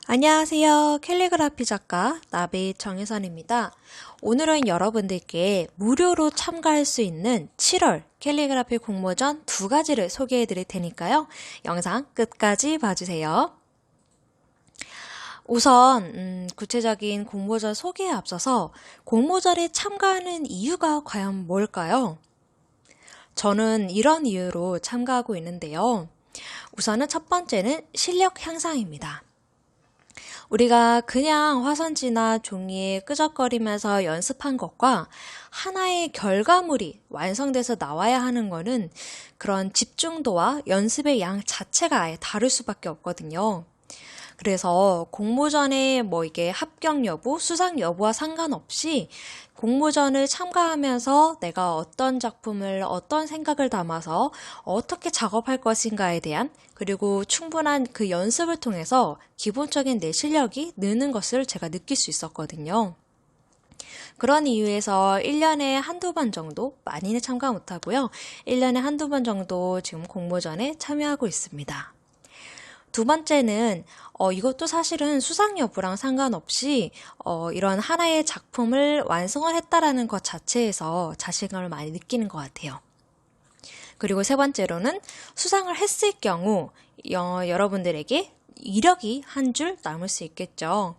안녕하세요. 캘리그라피 작가 나비 정혜선입니다. 오늘은 여러분들께 무료로 참가할 수 있는 7월 캘리그라피 공모전 두 가지를 소개해 드릴 테니까요. 영상 끝까지 봐주세요. 우선 구체적인 공모전 소개에 앞서서 공모전에 참가하는 이유가 과연 뭘까요? 저는 이런 이유로 참가하고 있는데요. 우선은 첫 번째는 실력 향상입니다. 우리가 그냥 화선지나 종이에 끄적거리면서 연습한 것과 하나의 결과물이 완성돼서 나와야 하는 거는 그런 집중도와 연습의 양 자체가 아예 다를 수밖에 없거든요. 그래서 공모전에 이게 합격 여부, 수상 여부와 상관없이 공모전을 참가하면서 내가 어떤 작품을 어떤 생각을 담아서 어떻게 작업할 것인가에 대한 그리고 충분한 그 연습을 통해서 기본적인 내 실력이 느는 것을 제가 느낄 수 있었거든요. 그런 이유에서 1년에 한두 번 정도, 많이는 참가 못하고요. 1년에 한두 번 정도 지금 공모전에 참여하고 있습니다. 두 번째는 이것도 사실은 수상 여부랑 상관없이 이런 하나의 작품을 완성을 했다라는 것 자체에서 자신감을 많이 느끼는 것 같아요. 그리고 세 번째로는 수상을 했을 경우 여러분들에게 이력이 한 줄 남을 수 있겠죠.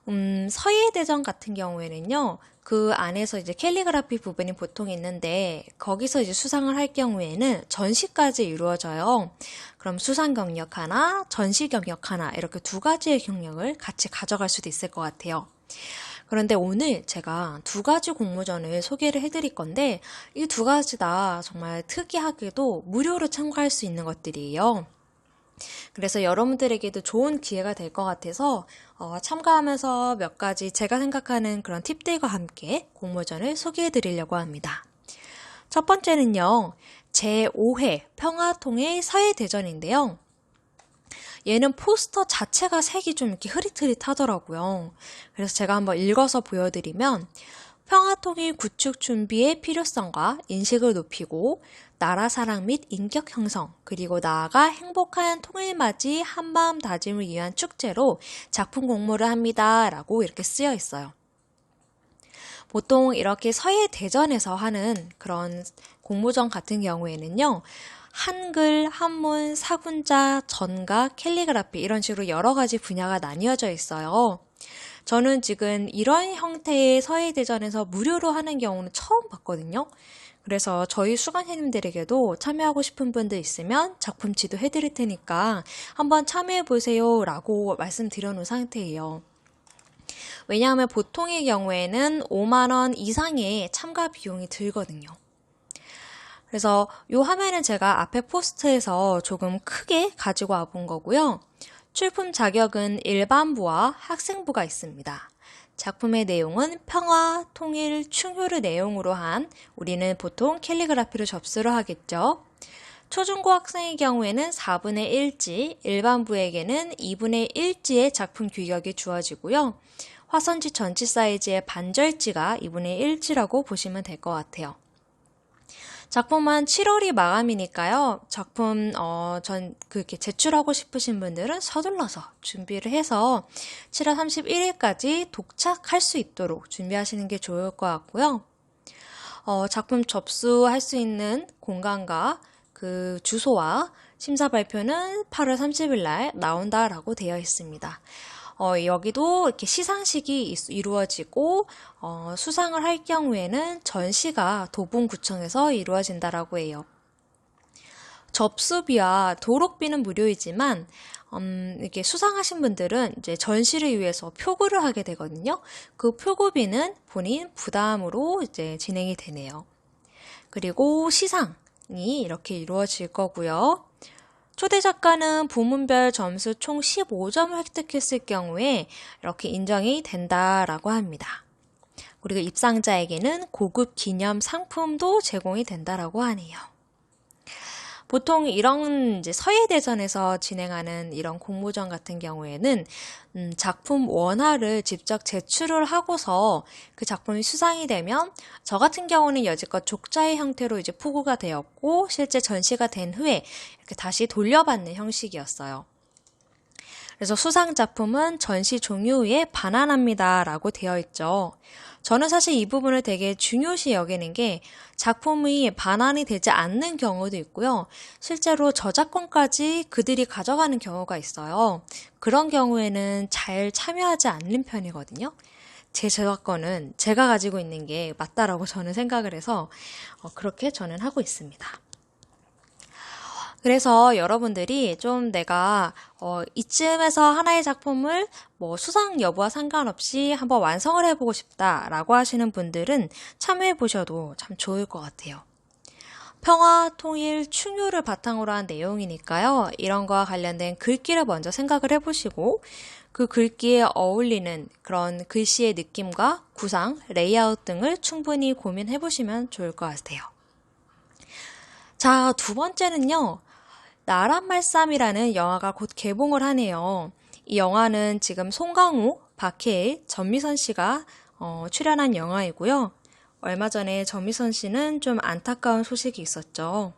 서예대전 같은 경우에는요, 그 안에서 이제 캘리그라피 부분이 보통 있는데, 거기서 이제 수상을 할 경우에는 전시까지 이루어져요. 그럼 수상 경력 하나, 전시 경력 하나, 이렇게 두 가지의 경력을 같이 가져갈 수도 있을 것 같아요. 그런데 오늘 제가 두 가지 공모전을 소개를 해드릴 건데, 이 두 가지 다 정말 특이하게도 무료로 참가할 수 있는 것들이에요. 그래서 여러분들에게도 좋은 기회가 될 것 같아서 참가하면서 몇 가지 제가 생각하는 그런 팁들과 함께 공모전을 소개해 드리려고 합니다. 첫 번째는요, 제5회 평화통일 서예대전인데요. 얘는 포스터 자체가 색이 좀 이렇게 흐릿흐릿하더라고요. 그래서 제가 한번 읽어서 보여드리면 평화통일 구축 준비의 필요성과 인식을 높이고 나라 사랑 및 인격 형성, 그리고 나아가 행복한 통일맞이 한마음 다짐을 위한 축제로 작품 공모를 합니다. 라고 이렇게 쓰여 있어요. 보통 이렇게 서예대전에서 하는 그런 공모전 같은 경우에는요, 한글, 한문, 사군자, 전가, 캘리그라피 이런 식으로 여러 가지 분야가 나뉘어져 있어요. 저는 지금 이런 형태의 서예대전에서 무료로 하는 경우는 처음 봤거든요. 그래서 저희 수강생님들에게도 참여하고 싶은 분들 있으면 작품지도 해드릴 테니까 한번 참여해보세요 라고 말씀드려 놓은 상태예요. 왜냐하면 보통의 경우에는 5만 원 이상의 참가 비용이 들거든요. 그래서 이 화면은 제가 앞에 포스트에서 조금 크게 가지고 와본 거고요. 출품 자격은 일반부와 학생부가 있습니다. 작품의 내용은 평화, 통일, 충효를 내용으로 한 우리는 보통 캘리그라피로 접수를 하겠죠. 초중고 학생의 경우에는 4분의 1지, 일반부에게는 2분의 1지의 작품 규격이 주어지고요. 화선지 전치 사이즈의 반절지가 2분의 1지라고 보시면 될 것 같아요. 작품은 7월이 마감이니까요. 작품 그렇게 제출하고 싶으신 분들은 서둘러서 준비를 해서 7월 31일까지 도착할 수 있도록 준비하시는 게 좋을 것 같고요. 작품 접수할 수 있는 공간과 그 주소와 심사 발표는 8월 30일 날 나온다라고 되어 있습니다. 여기도 이렇게 시상식이 이루어지고 수상을 할 경우에는 전시가 도봉구청에서 이루어진다라고 해요. 접수비와 도록비는 무료이지만 이렇게 수상하신 분들은 이제 전시를 위해서 표구를 하게 되거든요. 그 표구비는 본인 부담으로 이제 진행이 되네요. 그리고 시상이 이렇게 이루어질 거고요. 초대 작가는 부문별 점수 총 15점을 획득했을 경우에 이렇게 인정이 된다라고 합니다. 그리고 입상자에게는 고급 기념 상품도 제공이 된다라고 하네요. 보통 이런 이제 서예대전에서 진행하는 이런 공모전 같은 경우에는 작품 원화를 직접 제출을 하고서 그 작품이 수상이 되면 저 같은 경우는 여지껏 족자의 형태로 이제 포구가 되었고 실제 전시가 된 후에 이렇게 다시 돌려받는 형식이었어요. 그래서 수상 작품은 전시 종료 후에 반환합니다 라고 되어 있죠. 저는 사실 이 부분을 되게 중요시 여기는 게 작품이 반환이 되지 않는 경우도 있고요. 실제로 저작권까지 그들이 가져가는 경우가 있어요. 그런 경우에는 잘 참여하지 않는 편이거든요. 제 저작권은 제가 가지고 있는 게 맞다라고 저는 생각을 해서 그렇게 저는 하고 있습니다. 그래서 여러분들이 좀 내가 이쯤에서 하나의 작품을 뭐 수상 여부와 상관없이 한번 완성을 해보고 싶다라고 하시는 분들은 참여해 보셔도 참 좋을 것 같아요. 평화, 통일, 충효를 바탕으로 한 내용이니까요. 이런 거와 관련된 글귀를 먼저 생각을 해보시고 그 글귀에 어울리는 그런 글씨의 느낌과 구상, 레이아웃 등을 충분히 고민해 보시면 좋을 것 같아요. 자, 두 번째는요. 나란 말씀이라는 영화가 곧 개봉을 하네요. 이 영화는 지금 송강호, 박해일, 전미선 씨가 출연한 영화이고요. 얼마 전에 전미선 씨는 좀 안타까운 소식이 있었죠.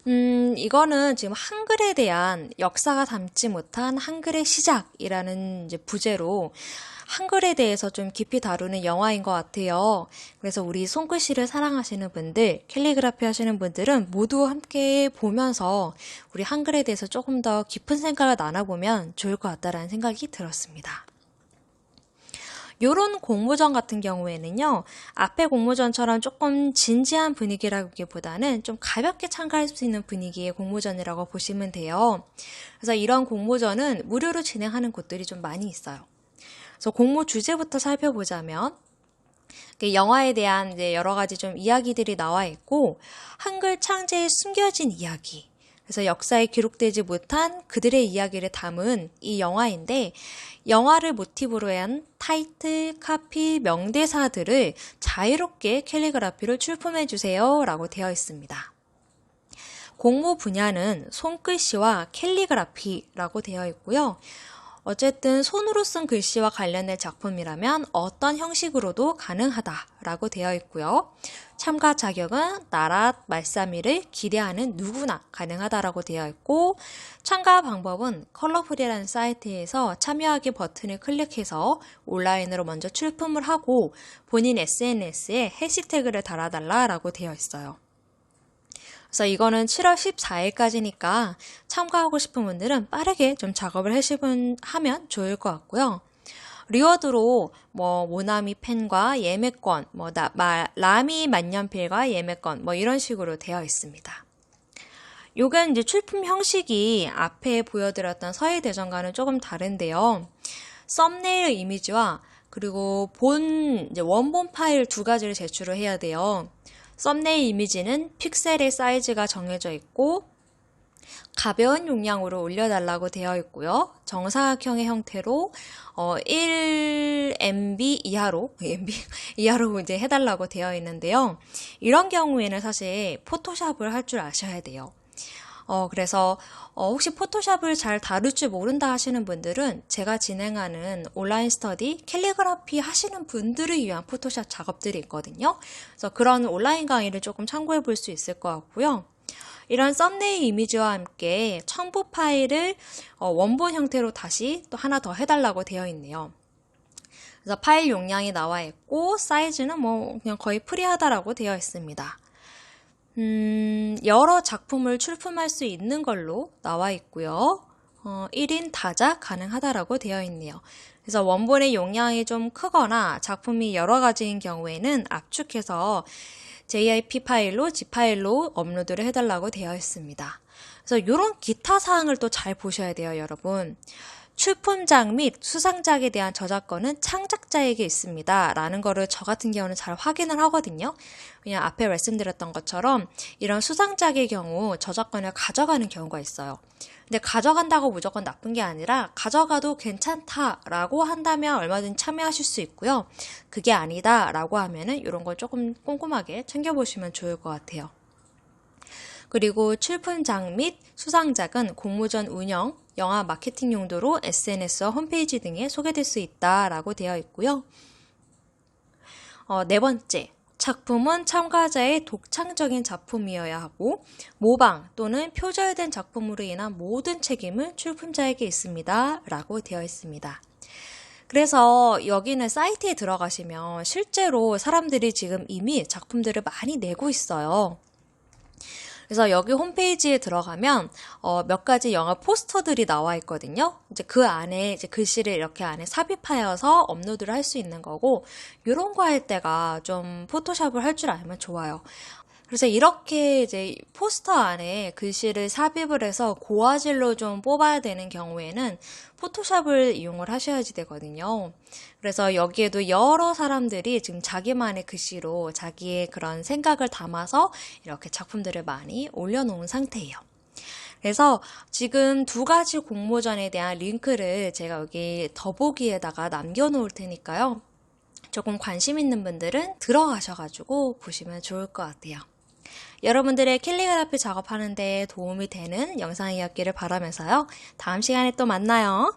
이거는 지금 한글에 대한 역사가 담지 못한 한글의 시작이라는 이제 부제로 한글에 대해서 좀 깊이 다루는 영화인 것 같아요. 그래서 우리 손글씨를 사랑하시는 분들, 캘리그라피 하시는 분들은 모두 함께 보면서 우리 한글에 대해서 조금 더 깊은 생각을 나눠보면 좋을 것 같다라는 생각이 들었습니다. 요런 공모전 같은 경우에는요, 앞에 공모전처럼 조금 진지한 분위기라기보다는 좀 가볍게 참가할 수 있는 분위기의 공모전이라고 보시면 돼요. 그래서 이런 공모전은 무료로 진행하는 곳들이 좀 많이 있어요. 그래서 공모 주제부터 살펴보자면, 영화에 대한 이제 여러 가지 좀 이야기들이 나와 있고, 한글 창제에 숨겨진 이야기, 그래서 역사에 기록되지 못한 그들의 이야기를 담은 이 영화인데 영화를 모티브로 한 타이틀, 카피, 명대사들을 자유롭게 캘리그라피로 출품해 주세요 라고 되어 있습니다. 공모 분야는 손글씨와 캘리그라피라고 되어 있고요. 어쨌든 손으로 쓴 글씨와 관련된 작품이라면 어떤 형식으로도 가능하다라고 되어 있고요. 참가 자격은 나랏 말싸미를 기대하는 누구나 가능하다라고 되어 있고 참가 방법은 컬러풀이라는 사이트에서 참여하기 버튼을 클릭해서 온라인으로 먼저 출품을 하고 본인 SNS에 해시태그를 달아달라라고 되어 있어요. 그래서 이거는 7월 14일까지니까 참가하고 싶은 분들은 빠르게 좀 작업을 하면 좋을 것 같고요. 리워드로 모나미 펜과 예매권, 라미 만년필과 예매권 이런 식으로 되어 있습니다. 요건 이제 출품 형식이 앞에 보여드렸던 서해대전과는 조금 다른데요. 썸네일 이미지와 그리고 이제 원본 파일 두 가지를 제출을 해야 돼요. 썸네일 이미지는 픽셀의 사이즈가 정해져 있고 가벼운 용량으로 올려달라고 되어 있고요. 정사각형의 형태로 1MB 이하로 이제 해달라고 되어 있는데요. 이런 경우에는 사실 포토샵을 할 줄 아셔야 돼요. 그래서 혹시 포토샵을 잘 다룰 줄 모른다 하시는 분들은 제가 진행하는 온라인 스터디 캘리그라피 하시는 분들을 위한 포토샵 작업들이 있거든요. 그래서 그런 온라인 강의를 조금 참고해 볼 수 있을 것 같고요. 이런 썸네일 이미지와 함께 첨부 파일을 원본 형태로 다시 또 하나 더 해달라고 되어 있네요. 그래서 파일 용량이 나와 있고 사이즈는 그냥 거의 프리하다라고 되어 있습니다. 여러 작품을 출품할 수 있는 걸로 나와 있고요. 1인 다작 가능하다라고 되어 있네요. 그래서 원본의 용량이 좀 크거나 작품이 여러 가지인 경우에는 압축해서 JIP 파일로, Z 파일로 업로드를 해달라고 되어 있습니다. 그래서 이런 기타 사항을 또 잘 보셔야 돼요, 여러분. 출품작 및 수상작에 대한 저작권은 창작자에게 있습니다. 라는 거를 저 같은 경우는 잘 확인을 하거든요. 그냥 앞에 말씀드렸던 것처럼 이런 수상작의 경우 저작권을 가져가는 경우가 있어요. 근데 가져간다고 무조건 나쁜 게 아니라 가져가도 괜찮다라고 한다면 얼마든지 참여하실 수 있고요. 그게 아니다라고 하면은 이런 걸 조금 꼼꼼하게 챙겨보시면 좋을 것 같아요. 그리고 출품작 및 수상작은 공모전 운영, 영화 마케팅 용도로 SNS와 홈페이지 등에 소개될 수 있다라고 되어 있고요. 네 번째, 작품은 참가자의 독창적인 작품이어야 하고 모방 또는 표절된 작품으로 인한 모든 책임은 출품자에게 있습니다. 라고 되어 있습니다. 그래서 여기는 사이트에 들어가시면 실제로 사람들이 지금 이미 작품들을 많이 내고 있어요. 그래서 여기 홈페이지에 들어가면 몇 가지 영화 포스터들이 나와 있거든요. 이제 그 안에 이제 글씨를 이렇게 안에 삽입하여서 업로드를 할 수 있는 거고, 이런 거 할 때가 좀 포토샵을 할 줄 알면 좋아요. 그래서 이렇게 이제 포스터 안에 글씨를 삽입을 해서 고화질로 좀 뽑아야 되는 경우에는 포토샵을 이용을 하셔야지 되거든요. 그래서 여기에도 여러 사람들이 지금 자기만의 글씨로 자기의 그런 생각을 담아서 이렇게 작품들을 많이 올려놓은 상태예요. 그래서 지금 두 가지 공모전에 대한 링크를 제가 여기 더보기에다가 남겨놓을 테니까요. 조금 관심 있는 분들은 들어가셔가지고 보시면 좋을 것 같아요. 여러분들의 캘리그라피 작업하는 데 도움이 되는 영상이었기를 바라면서요. 다음 시간에 또 만나요.